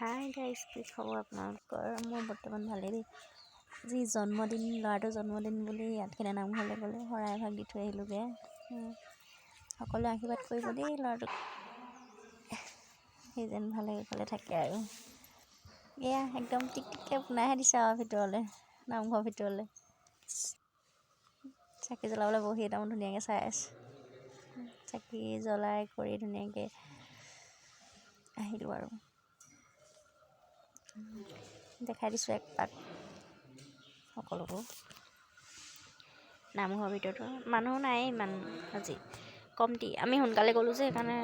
Hi guys, কি খবৰ আপোনালোকৰ? মোৰ বৰ্তমান ভালেই দেই। আজি জন্মদিন, ল'ৰাটোৰ জন্মদিন বুলি আঠখেলীয়া নামঘৰলৈ গ'লোঁ, শৰাই এভাগ দি থৈ আহিলোঁগৈ। সকলোৱে আশীৰ্বাদ কৰিব দেই ল'ৰাটোক, সি যেন ভালে কুশলে থাকে আৰু। এয়া একদম টিক টিককৈ পোনাইহে দিছে আৰু ভিতৰলৈ, নামঘৰৰ ভিতৰলৈ। চাকি জ্বলাবলৈ বহি একদম ধুনীয়াকৈ চাই আছোঁ। চাকি জ্বলাই কৰি ধুনীয়াকৈ আহিলোঁ আৰু। দেখাই দিছোঁ এক পাক সকলোকো। নামঘৰৰ ভিতৰতো মানুহ নাই ইমান আজি, কমটি। আমি সোনকালে গ'লোঁ যে সেইকাৰণে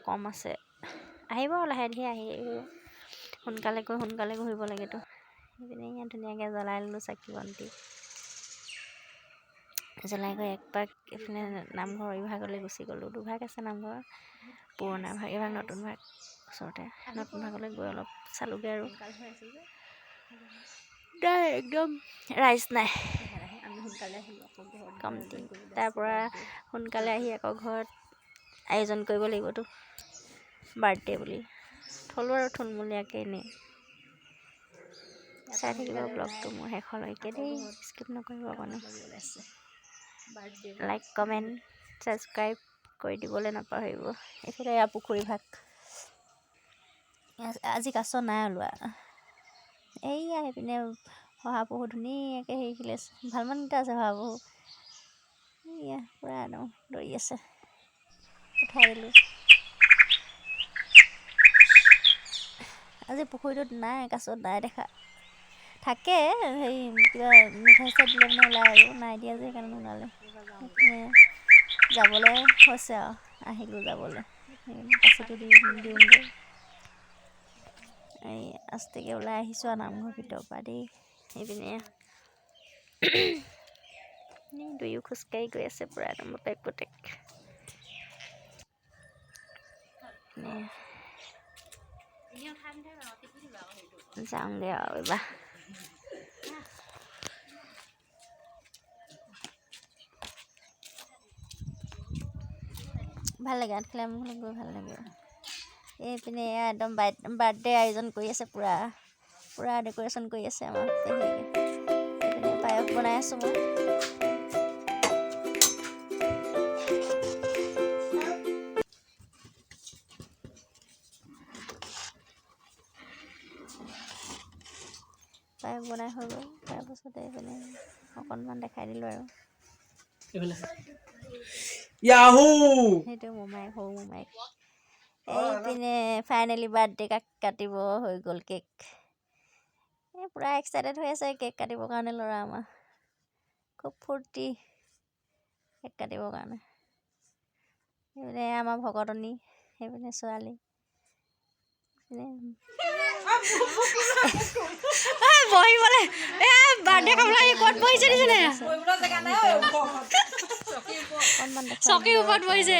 কম আছে। আহিব লাহে ধীৰে, আহিব সোনকালে গৈ সোনকালে ঘূৰিব লাগেতো। সেইপিনে ইয়াত ধুনীয়াকৈ জ্বলাই ল'লোঁ চাকি বন্তি। জ্বলাই গৈ এক পাক এইপিনে নামঘৰ ইভাগলৈ গুচি গ'লোঁ। দুভাগ আছে নামঘৰ, পুৰণা ভাগ এভাগ, নতুন ভাগ ওচৰতে। নতুন ভাগলৈ গৈ অলপ চালোঁগৈ আৰু। নাই একদম ৰাইজ নাই, কমটি। তাৰপৰা সোনকালে আহি আকৌ ঘৰত আয়োজন কৰিব লাগিবতো, বাৰ্থডে বুলি থ'লোঁ আৰু থুলমূলীয়াকৈ এনেই। চাই থাকিব ব্লগটো মোৰ শেষলৈকে দেই, স্কিপ নকৰিব অকণো। লাইক কমেণ্ট ছাবস্ক্ৰাইব কৰি দিবলৈ নাপাহৰিব। এইফালে এয়া পুখুৰী ভাগ, আজি কাছ নাই ওলোৱা। এইয়া সেইপিনে শহাপহু ধুনীয়াকৈ হেৰি খেলি আছে, ভালমানকেইটা আছে শহাপহু। এইয়া পূৰা একদম দৌৰি আছে, উঠাই দিলোঁ। আজি পুখুৰীটোত নাই কাছ, নাই দেখা। থাকে হেৰি কিবা মিঠাই চিঠাই দিলে মানে ওলাই আৰু, নাই দিয়া যে সেইকাৰণে নোলালে। সেইপিনে যাবলৈ হৈছে আৰু, আহিলোঁ যাবলৈ। সেইকাৰণে কাচিটো দিওঁগৈ। এই আস্তেকৈ ওলাই আহিছোঁ আৰু নামঘৰৰ ভিতৰৰ পৰা দেই। সেইপিনে দুয়ো খোজকাঢ়ি গৈ আছে পূৰা একদম বটেক বটেক। যাওঁগৈ আৰু এইবাৰ। ভাল লাগে আঠখেলীয়া নামঘৰলৈ গৈ, ভাল লাগে। এইপিনে এয়া একদম বাৰ্থডে আয়োজন কৰি আছে, পূৰা ডেক'ৰেশ্যন কৰি আছে আমাৰ পেহীয়েকে। এইপিনে পায়স বনাই আছোঁ মই। পায়স বনাই হৈ গ'ল, তাৰপাছতে এইপিনে অকণমান দেখাই দিলোঁ আৰু। সেইটো মোমাইক, সৰু মোমাইক। এইপিনে ফাইনেলি বাৰ্থডে কাটিব হৈ গ'ল কেক। এই পূৰা এক্সাইটেড হৈ আছে কেক কাটিবৰ কাৰণে ল'ৰা আমাৰ, খুব ফূৰ্তি কেক কাটিবৰ কাৰণে। সেইপিনে আমাৰ ভকতনী, সেইপিনে ছোৱালী। বহিবলৈ বাৰ্থডে খাবলৈ ক'ত বহিছে দিছেনে? অকণমান চকীৰ ওপৰত বহিছে।